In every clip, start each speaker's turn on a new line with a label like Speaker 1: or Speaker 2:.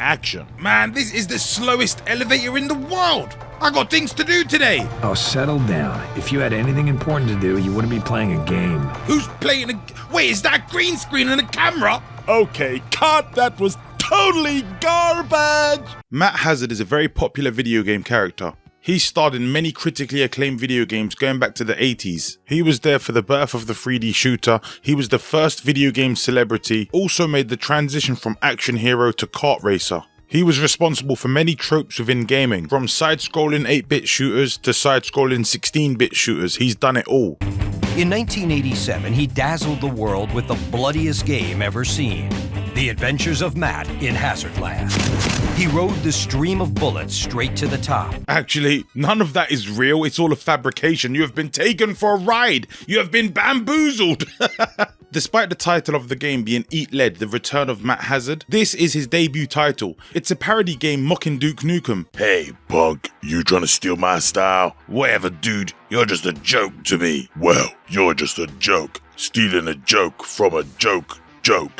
Speaker 1: action. Man, this is the slowest elevator in the world. I got things to do today.
Speaker 2: Oh, settle down. If you had anything important to do, you wouldn't be playing a game.
Speaker 1: Who's playing a... Wait, is that green screen and a camera?
Speaker 3: Okay, cut. That was totally garbage.
Speaker 1: Matt Hazard is a very popular video game character. He starred in many critically acclaimed video games going back to the 80s. He was there for the birth of the 3D shooter, he was the first video game celebrity, also made the transition from action hero to kart racer. He was responsible for many tropes within gaming, from side-scrolling 8-bit shooters to side-scrolling 16-bit shooters. He's done it all.
Speaker 4: In 1987, he dazzled the world with the bloodiest game ever seen, The Adventures of Matt in Hazardland. He rode the stream of bullets straight to the top.
Speaker 1: Actually, none of that is real, it's all a fabrication. You have been taken for a ride. You have been bamboozled. Despite the title of the game being Eat Lead, The Return of Matt Hazard, this is his debut title. It's a parody game mocking Duke Nukem.
Speaker 3: Hey, punk, you trying to steal my style?
Speaker 1: Whatever, dude, you're just a joke to me.
Speaker 3: Well, you're just a joke. Stealing a joke from a joke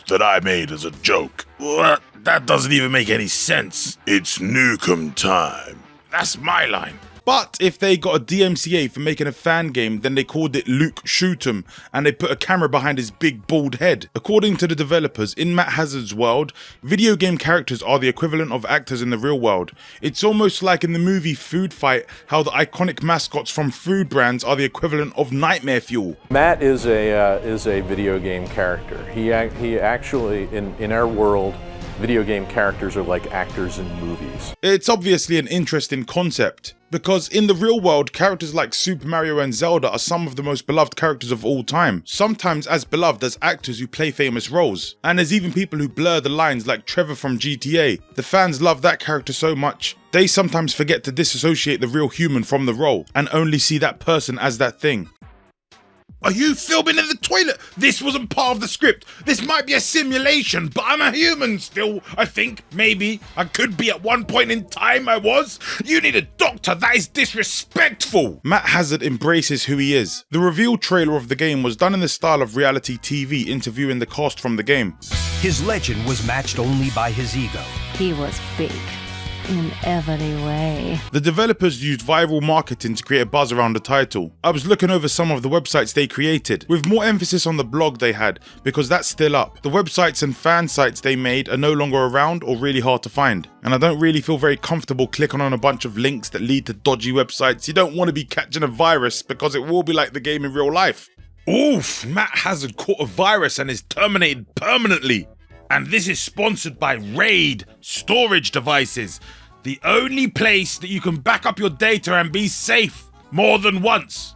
Speaker 3: that I made as a joke.
Speaker 1: What? That doesn't even make any sense.
Speaker 3: It's Nukem time.
Speaker 1: That's my line. But if they got a DMCA for making a fan game, then they called it Luke Shoot 'em, and they put a camera behind his big bald head. According to the developers, in Matt Hazard's world, video game characters are the equivalent of actors in the real world. It's almost like in the movie Food Fight, how the iconic mascots from food brands are the equivalent of nightmare fuel.
Speaker 5: Matt is a video game character. He actually, in our world, video game characters are like actors in movies.
Speaker 1: It's obviously an interesting concept, because in the real world, characters like Super Mario and Zelda are some of the most beloved characters of all time, sometimes as beloved as actors who play famous roles. And there's even people who blur the lines like Trevor from GTA. The fans love that character so much, they sometimes forget to disassociate the real human from the role, and only see that person as that thing. Are you filming in the toilet? This wasn't part of the script. This might be a simulation, but I'm a human still, I think. Maybe. I could be at one point in time, I was. You need a doctor, that is disrespectful. Matt Hazard embraces who he is. The reveal trailer of the game was done in the style of reality TV, interviewing the cast from the game.
Speaker 4: His legend was matched only by his ego.
Speaker 6: He was big. In every way.
Speaker 1: The developers used viral marketing to create a buzz around the title. I was looking over some of the websites they created, with more emphasis on the blog they had, because that's still up. The websites and fan sites they made are no longer around or really hard to find. And I don't really feel very comfortable clicking on a bunch of links that lead to dodgy websites. You don't want to be catching a virus, because it will be like the game in real life. Oof, Matt Hazard caught a virus and is terminated permanently. And this is sponsored by RAID storage devices, the only place that you can back up your data and be safe more than once.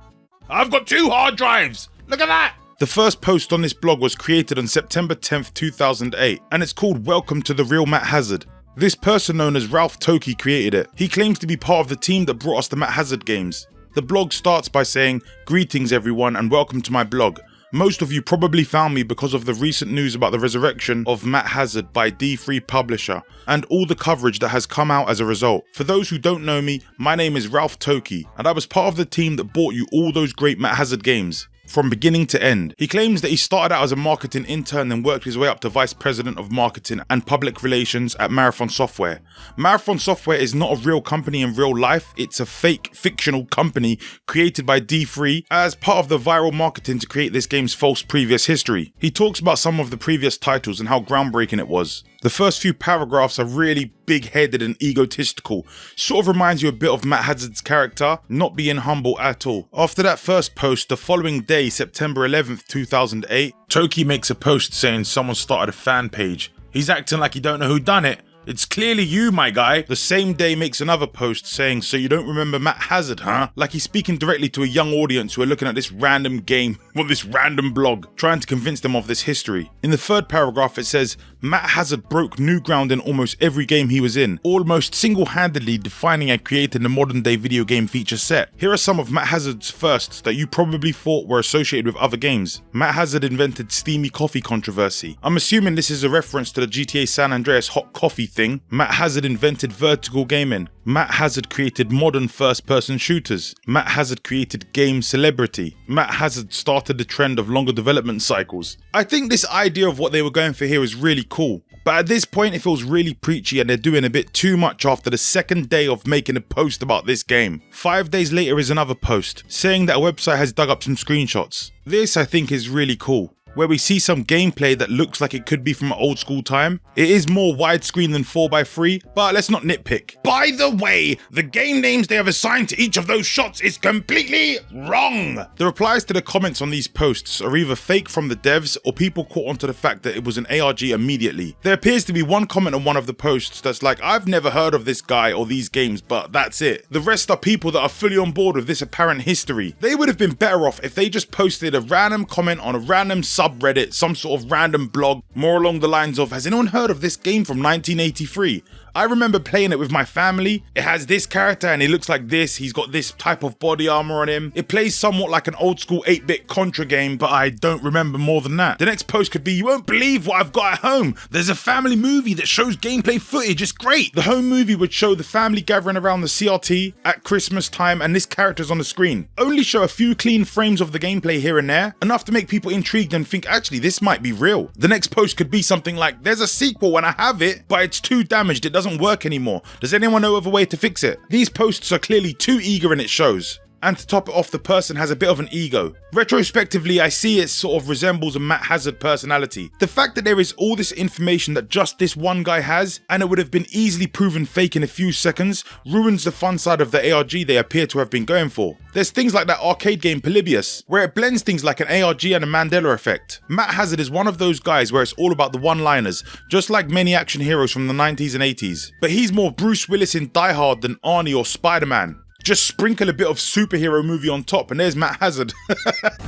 Speaker 1: I've got 2 hard drives. Look at that. The first post on this blog was created on September 10th, 2008, and it's called Welcome to the Real Matt Hazard. This person known as Ralph Toki created it. He claims to be part of the team that brought us the Matt Hazard games. The blog starts by saying, "Greetings everyone and welcome to my blog. Most of you probably found me because of the recent news about the resurrection of Matt Hazard by D3 Publisher and all the coverage that has come out as a result. For those who don't know me, my name is Ralph Toki and I was part of the team that bought you all those great Matt Hazard games. From beginning to end." He claims that he started out as a marketing intern and worked his way up to Vice President of Marketing and Public Relations at Marathon Software. Marathon Software is not a real company in real life, it's a fake, fictional company created by D3 as part of the viral marketing to create this game's false previous history. He talks about some of the previous titles and how groundbreaking it was. The first few paragraphs are really big-headed and egotistical, sort of reminds you a bit of Matt Hazard's character, not being humble at all. After that first post, the following day, September 11th, 2008, Toki makes a post saying someone started a fan page. He's acting like he don't know who done it. It's clearly you, my guy. The same day makes another post saying, "So you don't remember Matt Hazard, huh?" Like he's speaking directly to a young audience who are looking at this random game, or this random blog, trying to convince them of this history. In the third paragraph it says, "Matt Hazard broke new ground in almost every game he was in, almost single-handedly defining and creating the modern day video game feature set. Here are some of Matt Hazard's firsts that you probably thought were associated with other games. Matt Hazard invented steamy coffee controversy. I'm assuming this is a reference to the GTA San Andreas hot coffee thing. Matt Hazard invented vertical gaming. Matt Hazard created modern first-person shooters. Matt Hazard created game celebrity. Matt Hazard started the trend of longer development cycles. I think this idea of what they were going for here is really cool. But at this point, it feels really preachy and they're doing a bit too much after the second day of making a post about this game. 5 days later is another post, saying that a website has dug up some screenshots. This, I think, is really cool, where we see some gameplay that looks like it could be from an old school time. It is more widescreen than 4x3, but let's not nitpick. By the way, the game names they have assigned to each of those shots is completely wrong. The replies to the comments on these posts are either fake from the devs or people caught onto the fact that it was an ARG immediately. There appears to be one comment on one of the posts that's like, I've never heard of this guy or these games, but that's it. The rest are people that are fully on board with this apparent history. They would have been better off if they just posted a random comment on a random subreddit, some sort of random blog, more along the lines of, has anyone heard of this game from 1983? I remember playing it with my family. It has this character and he looks like this. He's got this type of body armor on him. It plays somewhat like an old school 8-bit Contra game, but I don't remember more than that. The next post could be, you won't believe what I've got at home. There's a family movie that shows gameplay footage. It's great. The home movie would show the family gathering around the CRT at Christmas time and this character's on the screen. Only show a few clean frames of the gameplay here and there, enough to make people intrigued and think, actually, this might be real. The next post could be something like, there's a sequel and I have it, but it's too damaged. It doesn't work anymore. Does anyone know of a way to fix it? These posts are clearly too eager and it shows. And to top it off, the person has a bit of an ego. Retrospectively, I see it sort of resembles a Matt Hazard personality. The fact that there is all this information that just this one guy has, and it would have been easily proven fake in a few seconds, ruins the fun side of the ARG they appear to have been going for. There's things like that arcade game Polybius, where it blends things like an ARG and a Mandela effect. Matt Hazard is one of those guys where it's all about the one-liners, just like many action heroes from the 90s and 80s. But he's more Bruce Willis in Die Hard than Arnie or Spider-Man. Just sprinkle a bit of superhero movie on top and there's Matt Hazard.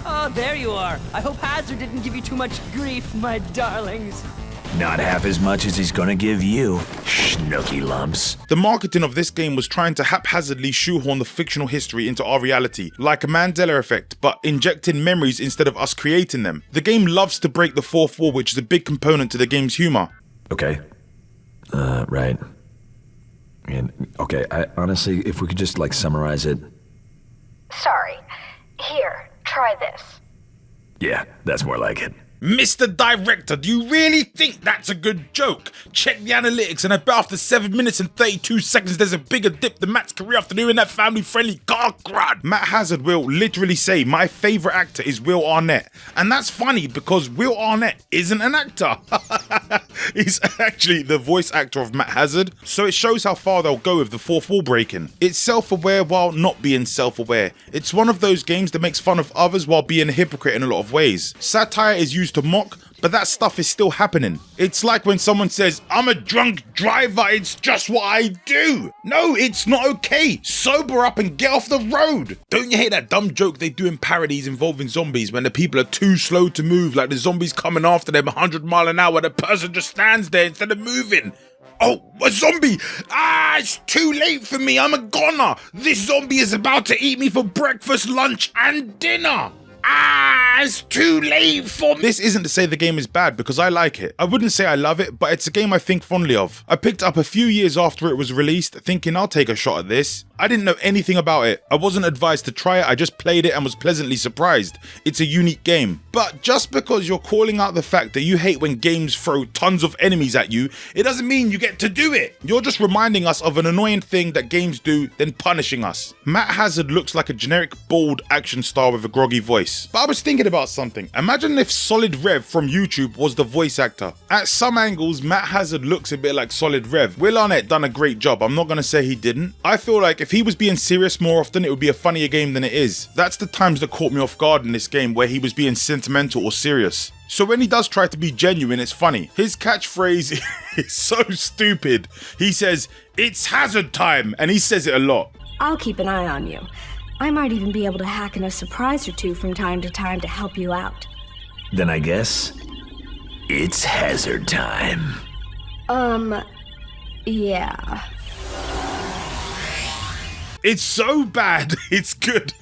Speaker 7: Oh, there you are. I hope Hazard didn't give you too much grief, my darlings.
Speaker 2: Not half as much as he's gonna give you, schnooky lumps.
Speaker 1: The marketing of this game was trying to haphazardly shoehorn the fictional history into our reality, like a Mandela effect, but injecting memories instead of us creating them. The game loves to break the fourth wall, which is a big component to the game's humor.
Speaker 2: Okay. Right. And, okay, I honestly, if we could just, like, summarize it.
Speaker 8: Sorry. Here, try this.
Speaker 2: Yeah, that's more like it.
Speaker 1: Mr. Director, do you really think that's a good joke? Check the analytics and about after 7 minutes and 32 seconds there's a bigger dip than Matt's career after doing that family-friendly car grad. Matt Hazard will literally say, my favourite actor is Will Arnett. And that's funny because Will Arnett isn't an actor. He's actually the voice actor of Matt Hazard. So it shows how far they'll go with the fourth wall breaking. It's self-aware while not being self-aware. It's one of those games that makes fun of others while being a hypocrite in a lot of ways. Satire is used to mock, but that stuff is still happening. It's like when someone says, I'm a drunk driver, it's just what I do. No, it's not okay. Sober up and get off the road. Don't you hate that dumb joke they do in parodies involving zombies when the people are too slow to move, like the zombies coming after them 100 miles an hour, the person just stands there instead of moving. Oh, a zombie! Ah, it's too late for me, I'm a goner. This zombie is about to eat me for breakfast, lunch, and dinner. Ah, it's too late for me. This isn't to say the game is bad because I like it. I wouldn't say I love it, but it's a game I think fondly of. I picked it up a few years after it was released, thinking I'll take a shot at this. I didn't know anything about it. I wasn't advised to try it, I just played it and was pleasantly surprised. It's a unique game. But just because you're calling out the fact that you hate when games throw tons of enemies at you, it doesn't mean you get to do it. You're just reminding us of an annoying thing that games do, then punishing us. Matt Hazard looks like a generic bald action star with a groggy voice. But I was thinking about something. Imagine if Solid Rev from YouTube was the voice actor. At some angles, Matt Hazard looks a bit like Solid Rev. Will Arnett done a great job, I'm not gonna say he didn't. I feel like if he was being serious more often, it would be a funnier game than it is. That's the times that caught me off guard in this game where he was being sentimental or serious. So when he does try to be genuine, it's funny. His catchphrase is so stupid. He says, it's Hazard time, and he says it a lot.
Speaker 8: I'll keep an eye on you. I might even be able to hack in a surprise or two from time to time to help you out.
Speaker 2: Then I guess it's Hazard time.
Speaker 8: Yeah.
Speaker 1: It's so bad, it's good.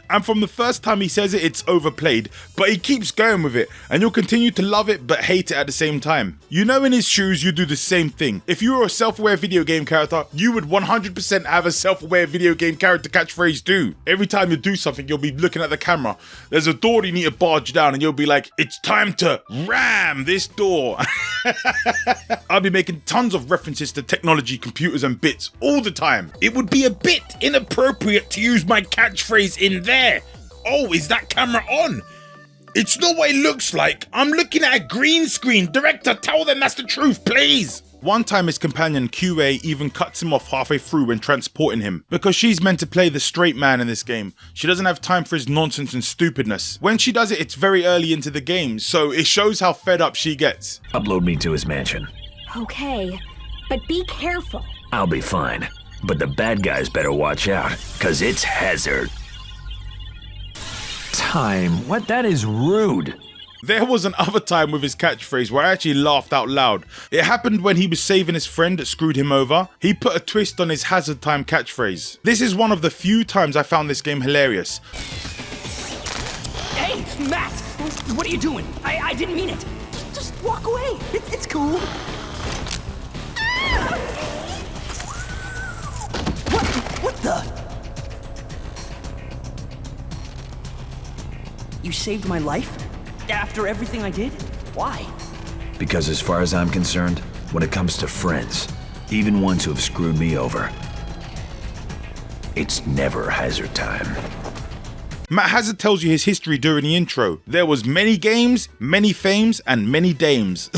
Speaker 1: And from the first time he says it, it's overplayed, but he keeps going with it, and you'll continue to love it but hate it at the same time. You know, in his shoes, you do the same thing. If you were a self-aware video game character, you would 100% have a self-aware video game character catchphrase too. Every time you do something, you'll be looking at the camera. There's a door you need to barge down, and you'll be like, it's time to ram this door. I'll be making tons of references to technology, computers, and bits all the time. It would be a bit inappropriate to use my catchphrase in there. Oh, is that camera on? It's not what it looks like. I'm looking at a green screen. Director, tell them that's the truth, please. One time his companion QA even cuts him off halfway through when transporting him, because she's meant to play the straight man in this game. She doesn't have time for his nonsense and stupidness. When she does it, it's very early into the game, so it shows how fed up she gets.
Speaker 2: Upload me to his mansion.
Speaker 8: Okay, but be careful.
Speaker 2: I'll be fine, but the bad guys better watch out, cause it's hazard. Time? What? That is rude.
Speaker 1: There was another time with his catchphrase where I actually laughed out loud. It happened when he was saving his friend that screwed him over. He put a twist on his hazard time catchphrase. This is one of the few times I found this game hilarious.
Speaker 7: Hey, Matt! What are you doing? I didn't mean it. Just walk away. It's cool. What the? You saved my life? After everything I did? Why?
Speaker 2: Because as far as I'm concerned, when it comes to friends, even ones who have screwed me over, it's never hazard time.
Speaker 1: Matt Hazard tells you his history during the intro. There was many games, many fames, and many dames.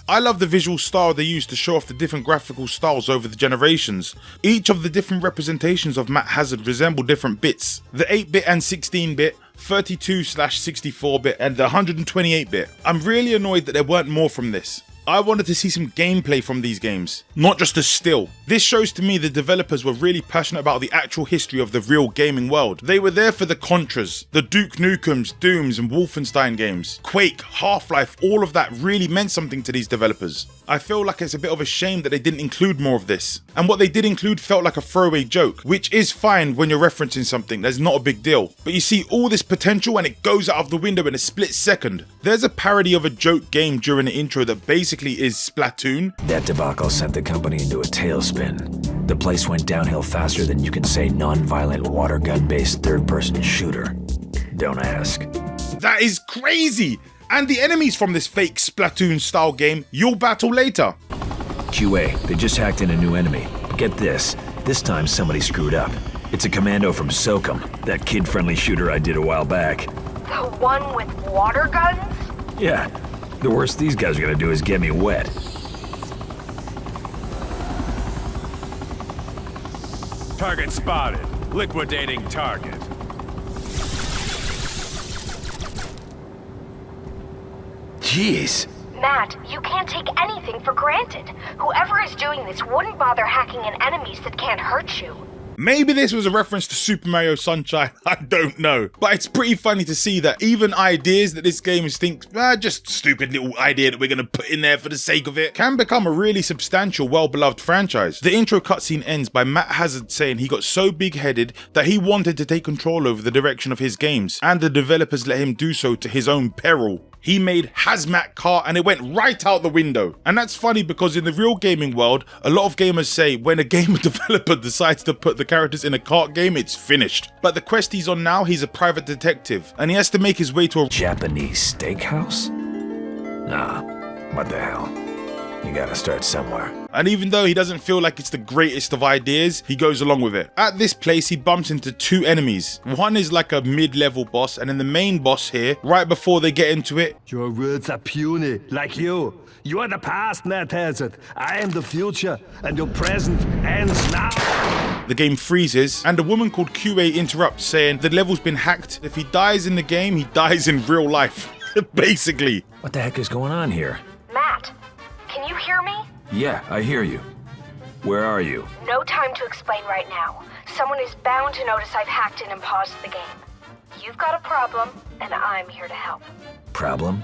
Speaker 1: I love the visual style they use to show off the different graphical styles over the generations. Each of the different representations of Matt Hazard resemble different bits. The 8-bit and 16-bit, 32/64-bit, and the 128-bit. I'm really annoyed that there weren't more from this. I wanted to see some gameplay from these games, not just a still. This shows to me the developers were really passionate about the actual history of the real gaming world. They were there for the Contras, the Duke Nukems, Dooms, and Wolfenstein games. Quake, Half-Life, all of that really meant something to these developers. I feel like it's a bit of a shame that they didn't include more of this. And what they did include felt like a throwaway joke, which is fine when you're referencing something, that's not a big deal. But you see all this potential and it goes out of the window in a split second. There's a parody of a joke game during the intro that basically is Splatoon.
Speaker 2: That debacle sent the company into a tailspin. The place went downhill faster than you can say non-violent water gun-based third-person shooter. Don't ask.
Speaker 1: That is crazy! And the enemies from this fake Splatoon-style game, you'll battle later.
Speaker 2: QA, they just hacked in a new enemy. Get this time somebody screwed up. It's a commando from Nukem, that kid-friendly shooter I did a while back.
Speaker 8: The one with water guns?
Speaker 2: Yeah, the worst these guys are gonna do is get me wet.
Speaker 9: Target spotted. Liquidating target.
Speaker 2: Jeez.
Speaker 8: Matt, you can't take anything for granted. Whoever is doing this wouldn't bother hacking in enemies that can't hurt you.
Speaker 1: Maybe this was a reference to Super Mario Sunshine, I don't know. But it's pretty funny to see that even ideas that this game thinks, just stupid little idea that we're going to put in there for the sake of it, can become a really substantial, well-beloved franchise. The intro cutscene ends by Matt Hazard saying he got so big-headed that he wanted to take control over the direction of his games, and the developers let him do so to his own peril. He made Hazmat Car and it went right out the window. And that's funny because in the real gaming world, a lot of gamers say when a game developer decides to put the characters in a kart game, it's finished. But the quest he's on now, he's a private detective and he has to make his way to a
Speaker 2: Japanese steakhouse? Nah, what the hell? You gotta start somewhere.
Speaker 1: And even though he doesn't feel like it's the greatest of ideas, he goes along with it. At this place, he bumps into two enemies. One is like a mid-level boss, and then the main boss here, right before they get into it.
Speaker 10: Your words are puny, like you. You are the past, Matt Hazard. I am the future, and your present ends now.
Speaker 1: The game freezes, and a woman called QA interrupts, saying the level's been hacked. If he dies in the game, he dies in real life. Basically.
Speaker 2: What the heck is going on here?
Speaker 8: Matt, can you hear me?
Speaker 2: Yeah, I hear you. Where are you?
Speaker 8: No time to explain right now. Someone is bound to notice I've hacked in and paused the game. You've got a problem, and I'm here to help.
Speaker 2: Problem?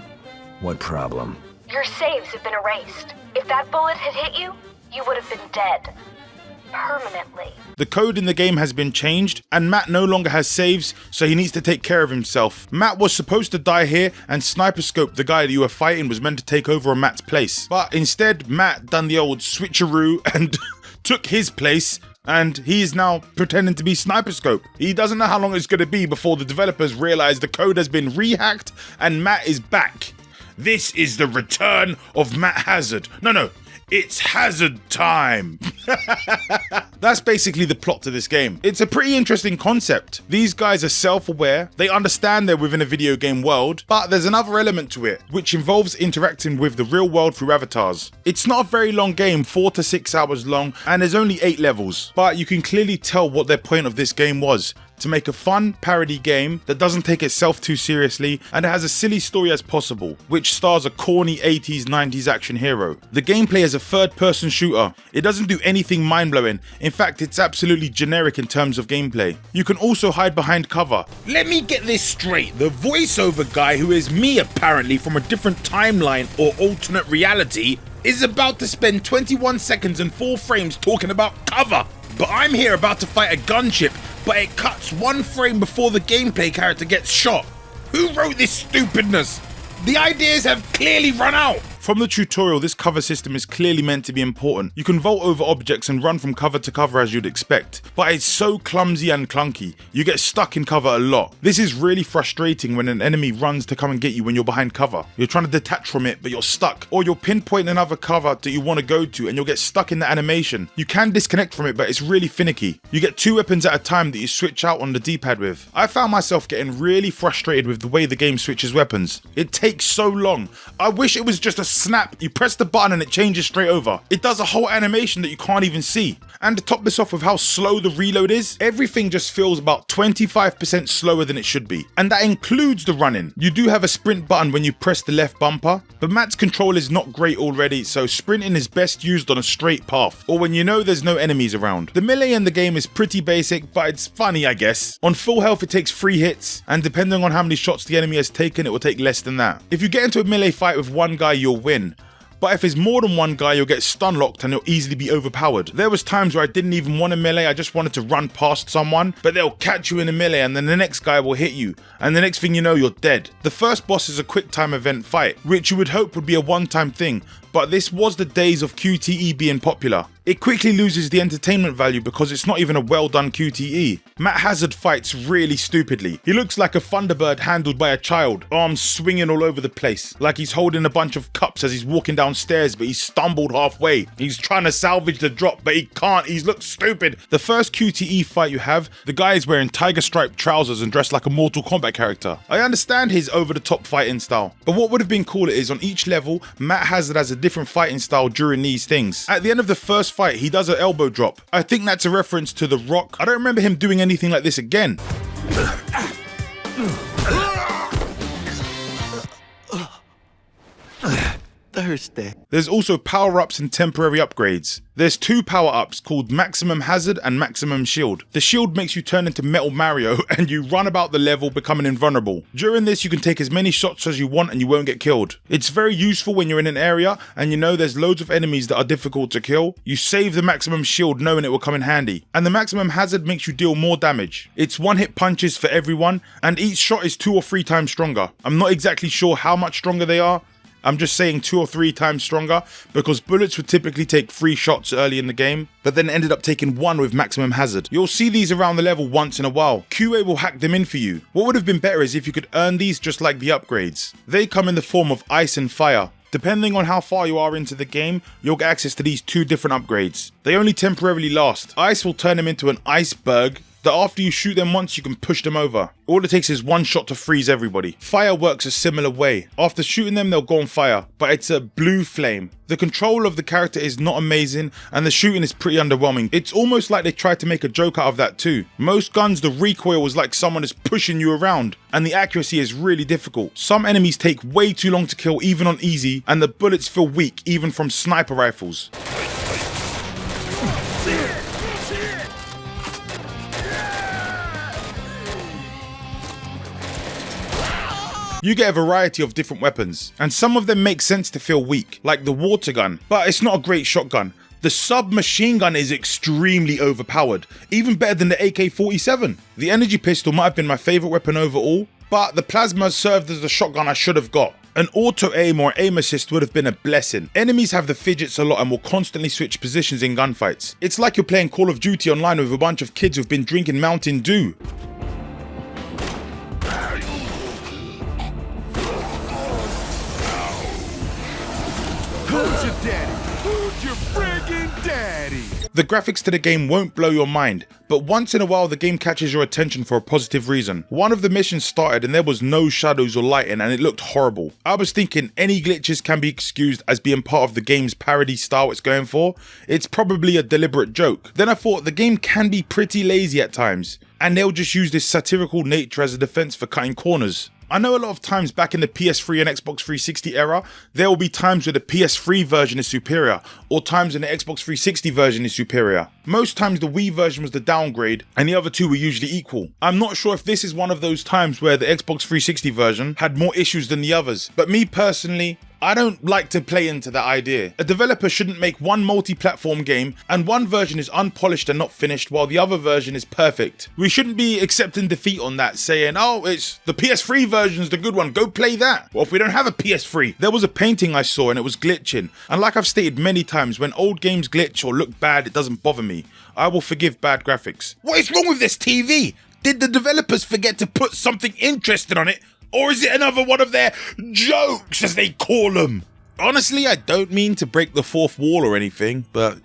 Speaker 2: What problem?
Speaker 8: Your saves have been erased. If that bullet had hit you, you would have been dead. permanently.
Speaker 1: The code in the game has been changed, and Matt no longer has saves, so he needs to take care of himself. Matt was supposed to die here, and Sniper Scope, the guy that you were fighting, was meant to take over on Matt's place. But instead, Matt done the old switcheroo and took his place, and he is now pretending to be Sniper Scope. He doesn't know how long it's going to be before the developers realize the code has been rehacked and Matt is back. This is the return of Matt Hazard. No, it's Hazard time. That's basically the plot to this game. It's a pretty interesting concept. These guys are self-aware, they understand they're within a video game world, but there's another element to it, which involves interacting with the real world through avatars. It's not a very long game, 4 to 6 hours long, and there's only 8 levels, but you can clearly tell what their point of this game was. To make a fun parody game that doesn't take itself too seriously and it has a silly story as possible, which stars a corny 80s 90s action hero. The gameplay is a third-person shooter. It doesn't do anything mind-blowing. In fact, it's absolutely generic in terms of gameplay. You can also hide behind cover.
Speaker 11: Let me get this straight. The voiceover guy, who is me apparently from a different timeline or alternate reality, is about to spend 21 seconds and 4 frames talking about cover. But I'm here about to fight a gunship, but it cuts 1 frame before the gameplay character gets shot. Who wrote this stupidness? The ideas have clearly run out.
Speaker 1: From the tutorial, this cover system is clearly meant to be important. You can vault over objects and run from cover to cover as you'd expect, but it's so clumsy and clunky. You get stuck in cover a lot. This is really frustrating when an enemy runs to come and get you when you're behind cover. You're trying to detach from it, but you're stuck. Or you'll pinpoint another cover that you want to go to and you'll get stuck in the animation. You can disconnect from it, but it's really finicky. You get 2 weapons at a time that you switch out on the D-pad with. I found myself getting really frustrated with the way the game switches weapons. It takes so long. I wish it was just a snap. You press the button and it changes straight over. It does a whole animation that you can't even see. And to top this off with how slow the reload is, everything just feels about 25% slower than it should be. And that includes the running. You do have a sprint button when you press the left bumper, but Matt's control is not great already, so sprinting is best used on a straight path, or when you know there's no enemies around. The melee in the game is pretty basic, but it's funny, I guess. On full health it takes 3 hits, and depending on how many shots the enemy has taken, it will take less than that. If you get into a melee fight with one guy, you'll win. But if it's more than one guy, you'll get stun locked and you'll easily be overpowered. There was times where I didn't even want a melee, I just wanted to run past someone, but they'll catch you in a melee and then the next guy will hit you, and the next thing you know, you're dead. The first boss is a quick time event fight, which you would hope would be a one-time thing, but this was the days of QTE being popular. It quickly loses the entertainment value because it's not even a well done QTE. Matt Hazard fights really stupidly. He looks like a Thunderbird handled by a child, arms swinging all over the place, like he's holding a bunch of cups as he's walking downstairs, but he's stumbled halfway. He's trying to salvage the drop, but he can't, he looks stupid. The first QTE fight you have, the guy is wearing tiger striped trousers and dressed like a Mortal Kombat character. I understand his over the top fighting style, but what would have been cooler is on each level, Matt Hazard has a different fighting style during these things. At the end of the first fight, he does an elbow drop. I think that's a reference to The Rock. I don't remember him doing anything like this again.
Speaker 12: Thursday.
Speaker 1: There's also power-ups and temporary upgrades. There's 2 power-ups called Maximum Hazard and Maximum Shield. The shield makes you turn into Metal Mario and you run about the level becoming invulnerable. During this you can take as many shots as you want and you won't get killed. It's very useful when you're in an area and you know there's loads of enemies that are difficult to kill. You save the Maximum Shield knowing it will come in handy. And the Maximum Hazard makes you deal more damage. It's 1-hit punches for everyone and each shot is 2 or 3 times stronger. I'm not exactly sure how much stronger they are. I'm just saying 2 or 3 times stronger because bullets would typically take 3 shots early in the game, but then ended up taking 1 with Maximum Hazard. You'll see these around the level once in a while. QA will hack them in for you. What would have been better is if you could earn these just like the upgrades. They come in the form of ice and fire. Depending on how far you are into the game, you'll get access to these 2 different upgrades. They only temporarily last. Ice will turn them into an iceberg that after you shoot them once, you can push them over. All it takes is 1 shot to freeze everybody. Fire works a similar way. After shooting them, they'll go on fire, but it's a blue flame. The control of the character is not amazing, and the shooting is pretty underwhelming. It's almost like they tried to make a joke out of that too. Most guns, the recoil was like someone is pushing you around, and the accuracy is really difficult. Some enemies take way too long to kill even on easy, and the bullets feel weak even from sniper rifles. You get a variety of different weapons, and some of them make sense to feel weak, like the water gun, but it's not a great shotgun. The submachine gun is extremely overpowered, even better than the AK-47. The energy pistol might have been my favourite weapon overall, but the plasma served as the shotgun I should have got. An auto-aim or aim assist would have been a blessing. Enemies have the fidgets a lot and will constantly switch positions in gunfights. It's like you're playing Call of Duty online with a bunch of kids who've been drinking Mountain Dew.
Speaker 9: Who's your daddy? Who's your friggin' daddy?
Speaker 1: The graphics to the game won't blow your mind, but once in a while the game catches your attention for a positive reason. One of the missions started and there was no shadows or lighting and it looked horrible. I was thinking any glitches can be excused as being part of the game's parody style it's going for. It's probably a deliberate joke. Then I thought the game can be pretty lazy at times, and they'll just use this satirical nature as a defense for cutting corners. I know a lot of times back in the PS3 and Xbox 360 era, there will be times where the PS3 version is superior, or times when the Xbox 360 version is superior. Most times the Wii version was the downgrade, and the other two were usually equal. I'm not sure if this is one of those times where the Xbox 360 version had more issues than the others, but me personally, I don't like to play into that idea. A developer shouldn't make one multi-platform game and one version is unpolished and not finished while the other version is perfect. We shouldn't be accepting defeat on that, saying, oh, it's the PS3 version's the good one, go play that. Well, if we don't have a PS3, there was a painting I saw and it was glitching. And like I've stated many times, when old games glitch or look bad, it doesn't bother me. I will forgive bad graphics. What is wrong with this TV? Did the developers forget to put something interesting on it? Or is it another one of their jokes, as they call them? Honestly, I don't mean to break the fourth wall or anything, but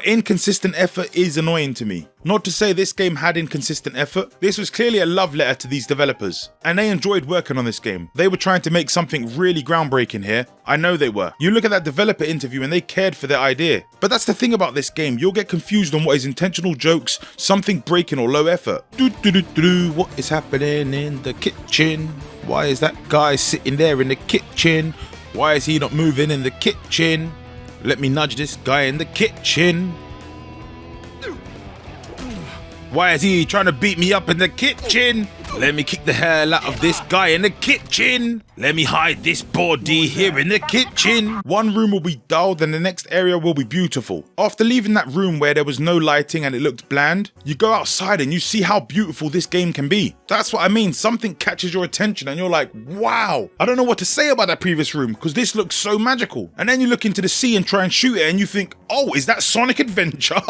Speaker 1: inconsistent effort is annoying to me. Not to say this game had inconsistent effort, this was clearly a love letter to these developers, and they enjoyed working on this game. They were trying to make something really groundbreaking here. I know they were. You look at that developer interview and they cared for their idea. But that's the thing about this game, you'll get confused on what is intentional jokes, something breaking or low effort. What is happening in the kitchen? Why is that guy sitting there in the kitchen? Why is he not moving in the kitchen? Let me nudge this guy in the kitchen. Why is he trying to beat me up in the kitchen? Let me kick the hell out of this guy in the kitchen. Let me hide this body here in the kitchen. One room will be dull, then the next area will be beautiful. After leaving that room where there was no lighting and it looked bland, you go outside and you see how beautiful this game can be. That's what I mean, something catches your attention and you're like, wow. I don't know what to say about that previous room because this looks so magical. And then you look into the sea and try and shoot it and you think, oh, is that Sonic Adventure?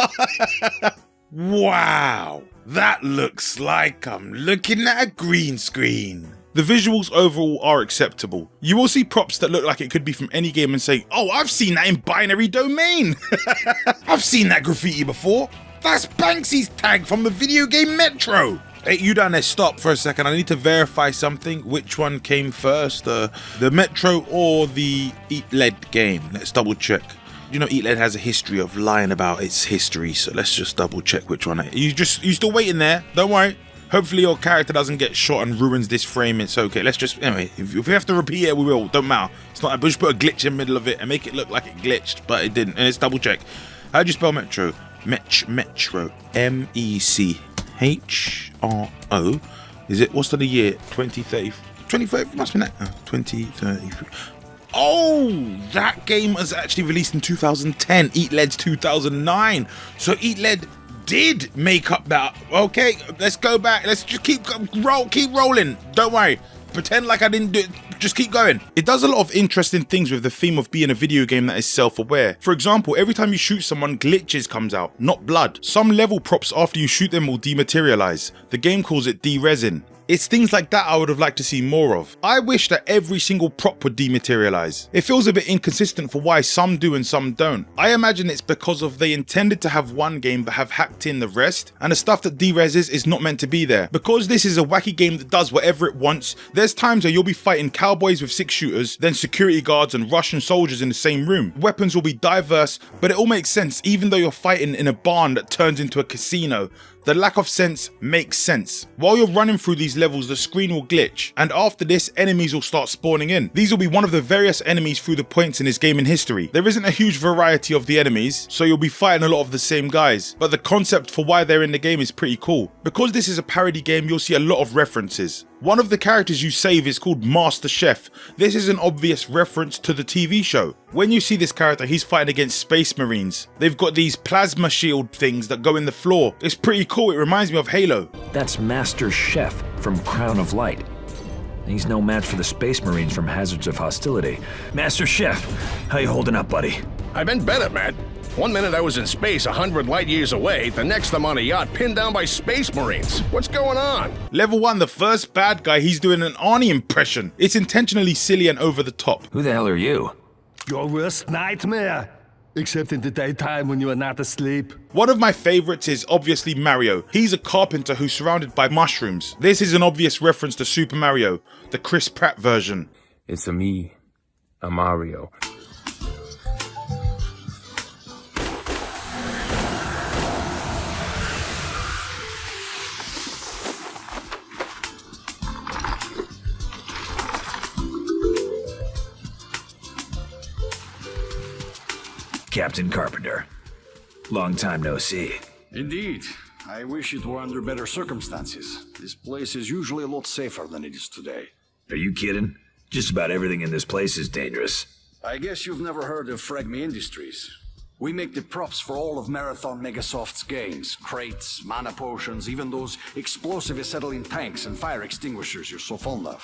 Speaker 1: Wow, that looks like I'm looking at a green screen. The visuals overall are acceptable. You will see props that look like it could be from any game and say, oh, I've seen that in Binary Domain. I've seen that graffiti before. That's Banksy's tag from the video game Metro. Hey, you down there, stop for a second. I need to verify something. Which one came first, the Metro or the Eat Lead game? Let's double check. You know, Eat Lead has a history of lying about its history, so let's just double check which one. You still waiting there? Don't worry. Hopefully your character doesn't get shot and ruins this frame. It's okay. Let's just, anyway, if we have to repeat it, we will. Don't matter. It's not, we'll just put a glitch in the middle of it and make it look like it glitched, but it didn't. And let's double check. How do you spell Metro? Metro. M-E-C-H-R-O. Is it, what's the year? 2030? 2030 must be that. 2033. Oh, that game was actually released in 2010. Eat Lead's 2009. So Eat Lead did make up that. Okay, let's go back. Let's just keep rolling. Don't worry. Pretend like I didn't do it. Just keep going. It does a lot of interesting things with the theme of being a video game that is self-aware. For example, every time you shoot someone, glitches comes out, not blood. Some level props after you shoot them will dematerialize. The game calls it de-resin. It's things like that I would have liked to see more of. I wish that every single prop would dematerialize. It feels a bit inconsistent for why some do and some don't. I imagine it's because of they intended to have one game but have hacked in the rest, and the stuff that de-reses is not meant to be there. Because this is a wacky game that does whatever it wants, there's times where you'll be fighting cowboys with 6 shooters, then security guards and Russian soldiers in the same room. Weapons will be diverse, but it all makes sense even though you're fighting in a barn that turns into a casino. The lack of sense makes sense. While you're running through these levels, the screen will glitch, and after this, enemies will start spawning in. These will be one of the various enemies through the points in this game in history. There isn't a huge variety of the enemies, so you'll be fighting a lot of the same guys, but the concept for why they're in the game is pretty cool. Because this is a parody game, you'll see a lot of references. One of the characters you save is called Master Chef. This is an obvious reference to the TV show. When you see this character, he's fighting against space marines. They've got these plasma shield things that go in the floor. It's pretty cool, it reminds me of Halo.
Speaker 2: That's Master Chef from Crown of Light. He's no match for the Space Marines from Hazards of Hostility. Master Chef, how you holding up, buddy?
Speaker 12: I've been better, Matt. One minute I was in space 100 light years away, the next I'm on a yacht pinned down by Space Marines. What's going on?
Speaker 1: Level 1, the first bad guy, he's doing an Arnie impression. It's intentionally silly and over the top.
Speaker 2: Who the hell are you?
Speaker 10: Your worst nightmare. Except in the daytime when you are not asleep.
Speaker 1: One of my favorites is obviously Mario. He's a carpenter who's surrounded by mushrooms. This is an obvious reference to Super Mario, the Chris Pratt version.
Speaker 13: It's me, a Mario.
Speaker 2: Captain Carpenter. Long time no see.
Speaker 14: Indeed. I wish it were under better circumstances. This place is usually a lot safer than it is today.
Speaker 2: Are you kidding? Just about everything in this place is dangerous.
Speaker 14: I guess you've never heard of Fragme Industries. We make the props for all of Marathon Megasoft's games. Crates, mana potions, even those explosive acetylene tanks and fire extinguishers you're so fond of.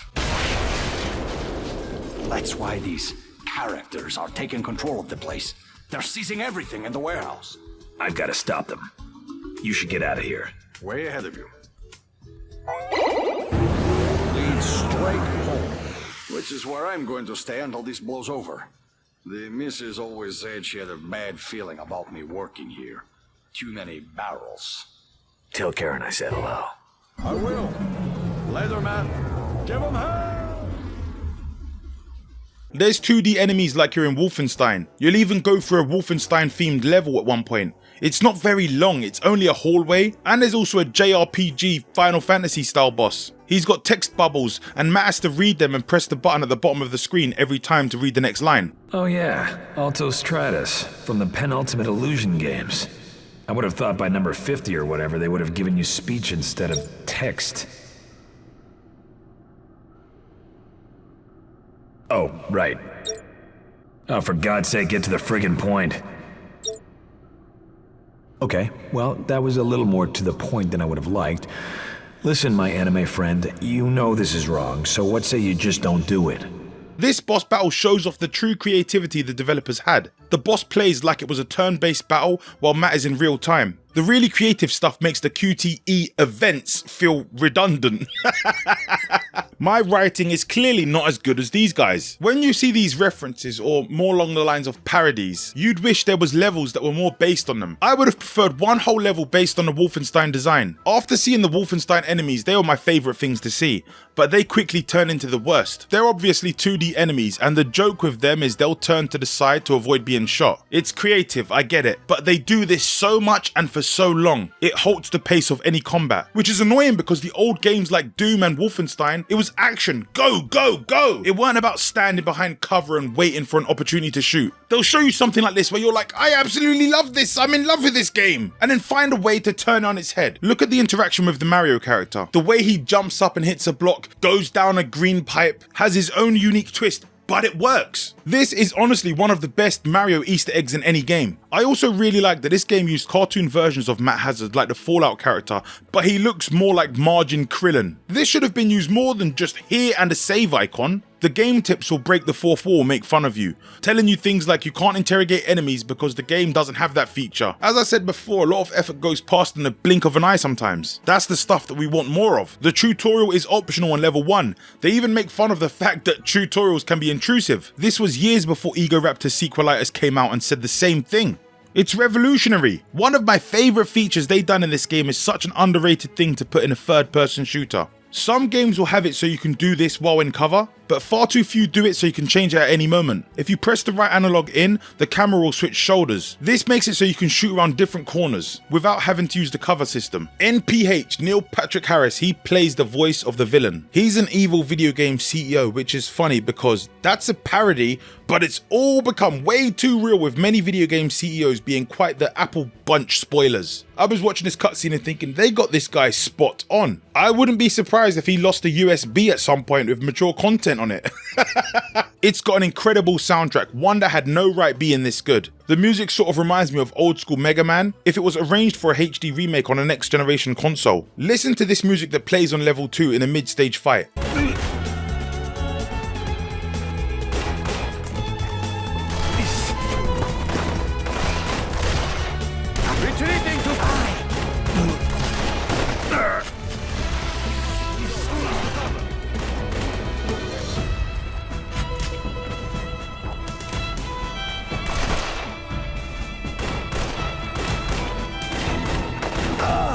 Speaker 14: That's why these characters are taking control of the place. They're seizing everything in the warehouse.
Speaker 2: I've got to stop them. You should get out of here.
Speaker 14: Way ahead of you. Lead straight home, which is where I'm going to stay until this blows over. The missus always said she had a bad feeling about me working here. Too many barrels.
Speaker 2: Tell Karen I said hello.
Speaker 14: I will. Later, man. Give him hell!
Speaker 1: There's 2D enemies like you're in Wolfenstein. You'll even go through a Wolfenstein themed level at one point. It's not very long, it's only a hallway, and there's also a JRPG Final Fantasy style boss. He's got text bubbles, and Matt has to read them and press the button at the bottom of the screen every time to read the next line.
Speaker 2: Oh yeah, Alto Stratus, from the Penultimate Illusion games. I would have thought by number 50 or whatever they would have given you speech instead of text. Oh, right. Oh, for God's sake, get to the friggin' point. Okay, well, that was a little more to the point than I would have liked. Listen, my anime friend, you know this is wrong, so what say you just don't do it?
Speaker 1: This boss battle shows off the true creativity the developers had. The boss plays like it was a turn-based battle while Matt is in real time. The really creative stuff makes the QTE events feel redundant. My writing is clearly not as good as these guys. When you see these references, or more along the lines of parodies, you'd wish there was levels that were more based on them. I would have preferred one whole level based on the Wolfenstein design. After seeing the Wolfenstein enemies, they were my favourite things to see, but they quickly turn into the worst. They're obviously 2D enemies, and the joke with them is they'll turn to the side to avoid being shot. It's creative, I get it, but they do this so much and for so long, it halts the pace of any combat, which is annoying because the old games like Doom and Wolfenstein, it was action, go, go, go. It weren't about standing behind cover and waiting for an opportunity to shoot. They'll show you something like this where you're like, I absolutely love this, I'm in love with this game, and then find a way to turn on its head. Look at the interaction with the Mario character. The way he jumps up and hits a block, goes down a green pipe, has his own unique twist, but it works. This is honestly one of the best Mario Easter eggs in any game. I also really like that this game used cartoon versions of Matt Hazard like the Fallout character, but he looks more like Margin Krillin. This should have been used more than just here and a save icon. The game tips will break the fourth wall, make fun of you, telling you things like you can't interrogate enemies because the game doesn't have that feature. As I said before, a lot of effort goes past in the blink of an eye sometimes. That's the stuff that we want more of. The tutorial is optional on level 1. They even make fun of the fact that tutorials can be intrusive. This was years before Egoraptor sequelitis came out and said the same thing. It's revolutionary. One of my favourite features they've done in this game is such an underrated thing to put in a third-person shooter. Some games will have it so you can do this while in cover, but far too few do it so you can change it at any moment. If you press the right analog in, the camera will switch shoulders. This makes it so you can shoot around different corners without having to use the cover system. NPH, Neil Patrick Harris, he plays the voice of the villain. He's an evil video game CEO, which is funny because that's a parody, but it's all become way too real with many video game CEOs being quite the Apple Bunch spoilers. I was watching this cutscene and thinking they got this guy spot on. I wouldn't be surprised if he lost a USB at some point with mature content on it. It's got an incredible soundtrack, one that had no right being this good. The music sort of reminds me of old school Mega Man if it was arranged for a HD remake on a next generation console. Listen to this music that plays on level 2 in a mid-stage fight.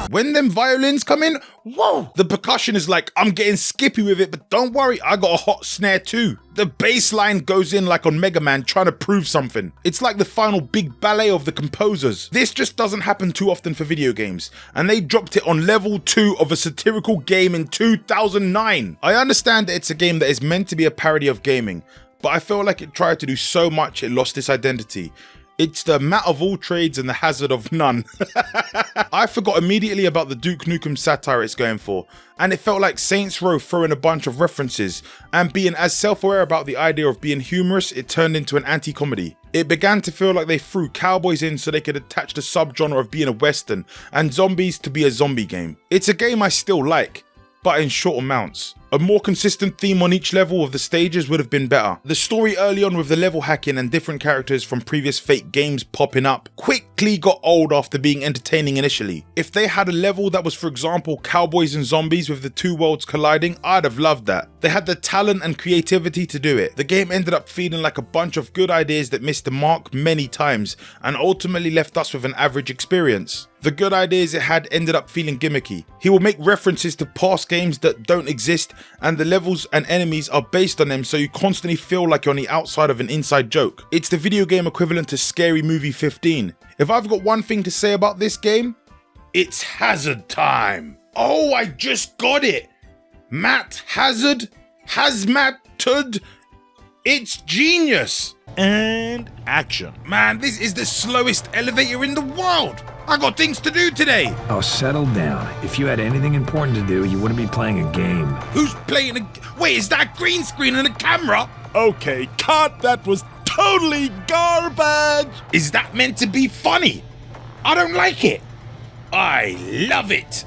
Speaker 1: When them violins come in, whoa! The percussion is like, I'm getting skippy with it, but don't worry, I got a hot snare too. The bass line goes in like on Mega Man trying to prove something. It's like the final big ballet of the composers. This just doesn't happen too often for video games, and they dropped it on level 2 of a satirical game in 2009. I understand that it's a game that is meant to be a parody of gaming, but I feel like it tried to do so much it lost its identity. It's the Matt of all trades and the hazard of none. I forgot immediately about the Duke Nukem satire it's going for, and it felt like Saints Row throwing a bunch of references, and being as self-aware about the idea of being humorous, it turned into an anti-comedy. It began to feel like they threw cowboys in so they could attach the subgenre of being a western, and zombies to be a zombie game. It's a game I still like, but in short amounts. A more consistent theme on each level of the stages would have been better. The story early on with the level hacking and different characters from previous Fate games popping up quickly got old after being entertaining initially. If they had a level that was, for example, cowboys and zombies with the two worlds colliding, I'd have loved that. They had the talent and creativity to do it. The game ended up feeling like a bunch of good ideas that missed the mark many times and ultimately left us with an average experience. The good ideas it had ended up feeling gimmicky. He will make references to past games that don't exist, and the levels and enemies are based on them, so you constantly feel like you're on the outside of an inside joke. It's the video game equivalent to Scary Movie 15. If I've got one thing to say about this game, it's hazard time. Oh, I just got it. Matt Hazard, Hazmat-tud. It's genius.
Speaker 11: And action. Man, this is the slowest elevator in the world. I got things to do today.
Speaker 2: Oh, settle down. If you had anything important to do, you wouldn't be playing a game.
Speaker 11: Who's playing a... Wait, is that green screen and a camera?
Speaker 9: Okay, cut. That was totally garbage.
Speaker 11: Is that meant to be funny? I don't like it. I love it.